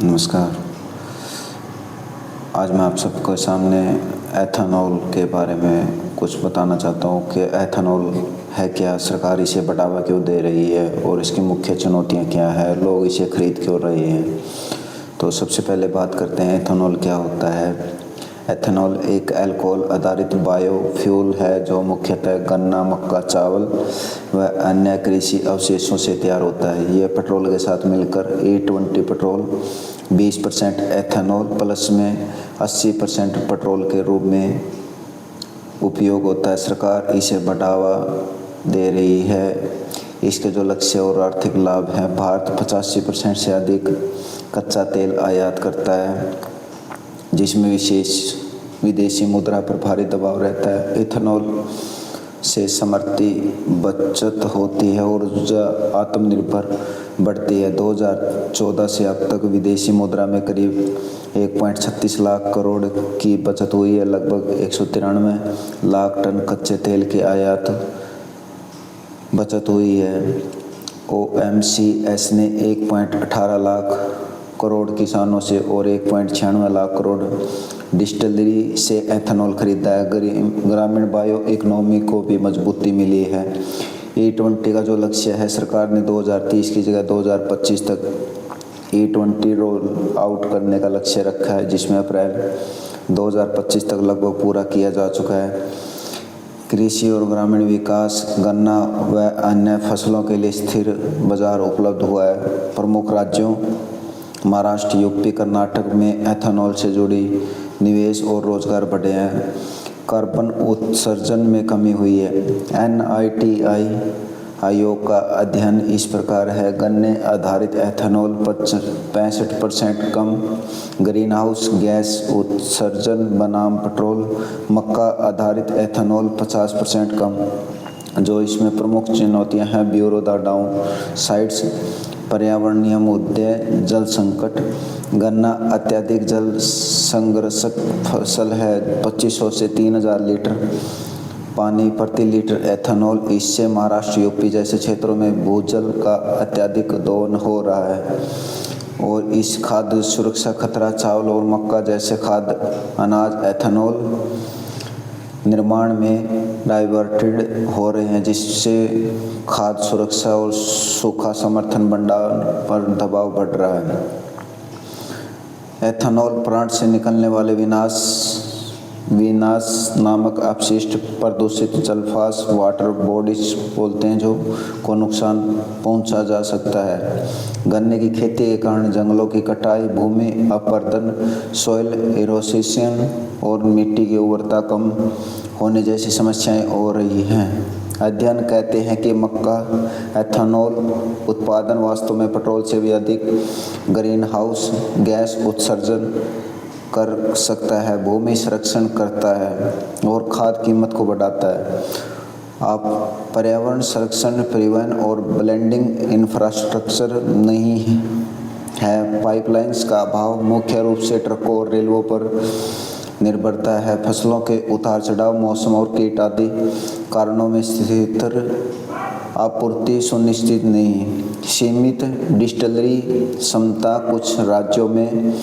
नमस्कार। आज मैं आप सबके सामने एथेनॉल के बारे में कुछ बताना चाहता हूँ कि एथेनॉल है क्या, सरकार इसे बढ़ावा क्यों दे रही है और इसकी मुख्य चुनौतियाँ क्या है, लोग इसे खरीद क्यों रहे हैं। तो सबसे पहले बात करते हैं एथेनॉल क्या होता है। एथेनॉल एक अल्कोहल आधारित बायोफ्यूल है जो मुख्यतः गन्ना, मक्का, चावल व अन्य कृषि अवशेषों से तैयार होता है। यह पेट्रोल के साथ मिलकर E20 पेट्रोल 20% एथेनॉल प्लस में 80% पेट्रोल के रूप में उपयोग होता है। सरकार इसे बढ़ावा दे रही है। इसके जो लक्ष्य और आर्थिक लाभ हैं, भारत 85% से अधिक कच्चा तेल आयात करता है जिसमें विशेष विदेशी मुद्रा पर भारी दबाव रहता है। एथेनॉल से समर्थी बचत होती है और ऊर्जा आत्मनिर्भर बढ़ती है। 2014 से अब तक विदेशी मुद्रा में करीब 1.36 लाख करोड़ की बचत हुई है। लगभग 193 लाख टन कच्चे तेल की आयात बचत हुई है। OMCS ने 1.18 लाख करोड़ किसानों से और 1.96 लाख करोड़ डिस्टिलरी से एथेनॉल खरीदा है। ग्रामीण बायो इकोनॉमी को भी मजबूती मिली है। E20 का जो लक्ष्य है, सरकार ने 2030 की जगह 2025 तक E20 रोल आउट करने का लक्ष्य रखा है, जिसमें अप्रैल 2025 तक लगभग पूरा किया जा चुका है। कृषि और ग्रामीण विकास, गन्ना व अन्य फसलों के लिए स्थिर बाजार उपलब्ध हुआ है। प्रमुख राज्यों महाराष्ट्र, यूपी, कर्नाटक में एथेनॉल से जुड़ी निवेश और रोजगार बढ़े हैं। कार्बन उत्सर्जन में कमी हुई है। NITI आयोग का अध्ययन इस प्रकार है। गन्ने आधारित एथेनॉल 65% कम ग्रीन हाउस गैस उत्सर्जन बनाम पेट्रोल। मक्का आधारित एथेनॉल 50% कम। जो इसमें प्रमुख चुनौतियां हैं, ब्यूरो द डाउन साइड्स, पर्यावरणीय मुद्दे, जल संकट। गन्ना अत्यधिक जल संग्रहक फसल है। 2500 से 3000 लीटर पानी प्रति लीटर एथेनॉल। इससे महाराष्ट्र, यूपी जैसे क्षेत्रों में भूजल का अत्यधिक दोहन हो रहा है और इस खाद्य सुरक्षा खतरा। चावल और मक्का जैसे खाद्य अनाज एथेनॉल निर्माण में डाइवर्टेड हो रहे हैं, जिससे खाद्य सुरक्षा और सूखा समर्थन भंडारण पर दबाव बढ़ रहा है। एथेनॉल प्लांट से निकलने वाले विनाश नामक अपशिष्ट प्रदूषित जलफास वाटर बॉडीज बोलते हैं, जो को नुकसान पहुंचा जा सकता है। गन्ने की खेती के कारण जंगलों की कटाई, भूमि अपरदन, सॉइल इरोसिशन और मिट्टी की उर्वरता कम होने जैसी समस्याएं हो रही हैं। अध्ययन कहते हैं कि मक्का एथेनॉल उत्पादन वास्तव में पेट्रोल से भी अधिक ग्रीन हाउस गैस उत्सर्जन कर सकता है, भूमि संरक्षण करता है और खाद्य कीमत को बढ़ाता है। आप पर्यावरण संरक्षण, परिवहन और ब्लेंडिंग इंफ्रास्ट्रक्चर नहीं है। पाइपलाइंस का अभाव, मुख्य रूप से ट्रकों और रेलवों पर निर्भरता है। फसलों के उतार चढ़ाव, मौसम और कीट आदि कारणों में स्थिर आपूर्ति सुनिश्चित नहीं। सीमित डिस्टिलरी क्षमता कुछ राज्यों में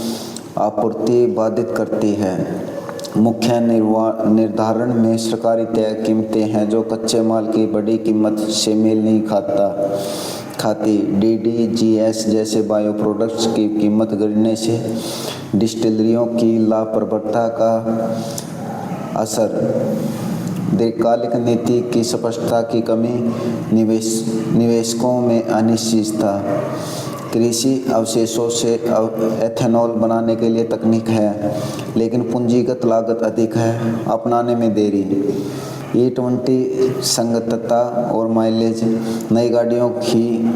आपूर्ति बाधित करती है। मुख्य निर्धारण में सरकारी तय कीमतें हैं जो कच्चे माल की बड़ी कीमत से मेल नहीं खाती। DDGS जैसे बायो प्रोडक्ट्स की कीमत गिरने से डिस्टिलरियों की लाभप्रदता का असर, दीर्घकालिक नीति की स्पष्टता की कमी, निवेशकों में अनिश्चितता। कृषि अवशेषों से एथेनॉल बनाने के लिए तकनीक है, लेकिन पूंजीगत लागत अधिक है। अपनाने में देरी। E20 संगतता और माइलेज। नई गाड़ियों की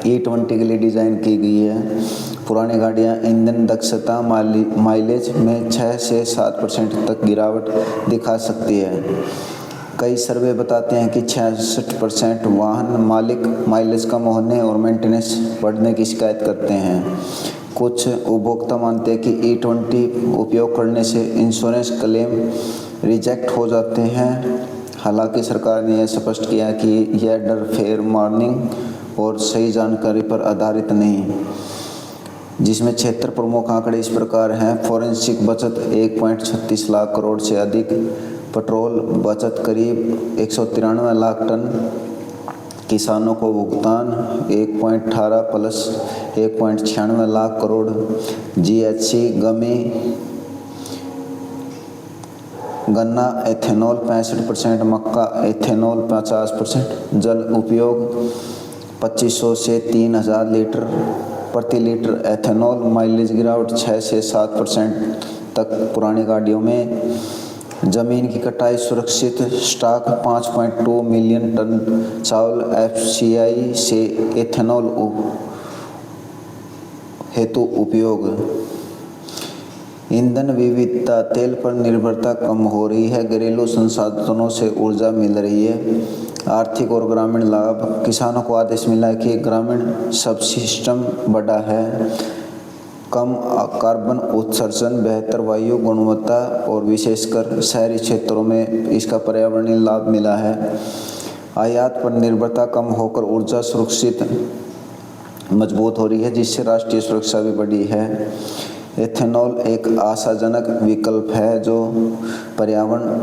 E20 के लिए डिज़ाइन की गई है। पुरानी गाड़ियां ईंधन दक्षता, माइलेज में 6 से 7% तक गिरावट दिखा सकती है। कई सर्वे बताते हैं कि 66% वाहन मालिक माइलेज कम होने और मेंटेनेंस बढ़ने की शिकायत करते हैं। कुछ उपभोक्ता मानते हैं कि E20 उपयोग करने से इंश्योरेंस क्लेम रिजेक्ट हो जाते हैं। हालांकि सरकार ने यह स्पष्ट किया कि यह डर फेयर वार्निंग और सही जानकारी पर आधारित नहीं। जिसमें क्षेत्र प्रमुख आंकड़े इस प्रकार हैं। फॉरेंसिक बचत 1.36 लाख करोड़ से अधिक, पेट्रोल बचत करीब 193 लाख टन, किसानों को भुगतान 1.18 प्लस 1.96 लाख करोड़, जीएचसी गन्ना एथेनॉल 65%, मक्का एथेनॉल 50%, जल उपयोग 2500 से 3000 लीटर प्रति लीटर एथेनॉल, माइलेज गिरावट 6 से 7% तक पुरानी गाड़ियों में, जमीन की कटाई सुरक्षित, स्टॉक 5.2 मिलियन टन चावल, एफसीआई से एथेनॉल हेतु उपयोग, ईंधन विविधता, तेल पर निर्भरता कम हो रही है, घरेलू संसाधनों से ऊर्जा मिल रही है, आर्थिक और ग्रामीण लाभ, किसानों को आदेश मिला है कि ग्रामीण सबसिस्टम बढ़ा है, कम कार्बन उत्सर्जन, बेहतर वायु गुणवत्ता और विशेषकर शहरी क्षेत्रों में इसका पर्यावरणीय लाभ मिला है, आयात पर निर्भरता कम होकर ऊर्जा सुरक्षित मजबूत हो रही है, जिससे राष्ट्रीय सुरक्षा भी बढ़ी है। एथेनॉल एक आशाजनक विकल्प है जो पर्यावरण,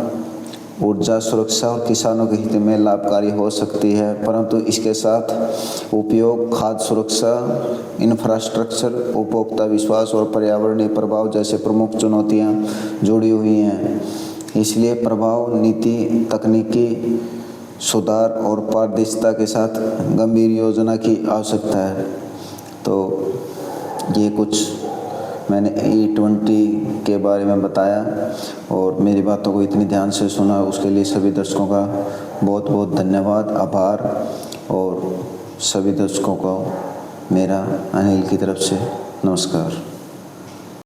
ऊर्जा सुरक्षा और किसानों के हित में लाभकारी हो सकती है, परंतु इसके साथ उपयोग, खाद्य सुरक्षा, इंफ्रास्ट्रक्चर, उपभोक्ता विश्वास और पर्यावरणीय प्रभाव जैसे प्रमुख चुनौतियां जुड़ी हुई हैं। इसलिए प्रभाव नीति, तकनीकी सुधार और पारदर्शिता के साथ गंभीर योजना की आवश्यकता है। तो ये कुछ मैंने E20 के बारे में बताया और मेरी बातों को इतनी ध्यान से सुना, उसके लिए सभी दर्शकों का बहुत बहुत धन्यवाद, आभार। और सभी दर्शकों को मेरा अनिल की तरफ से नमस्कार।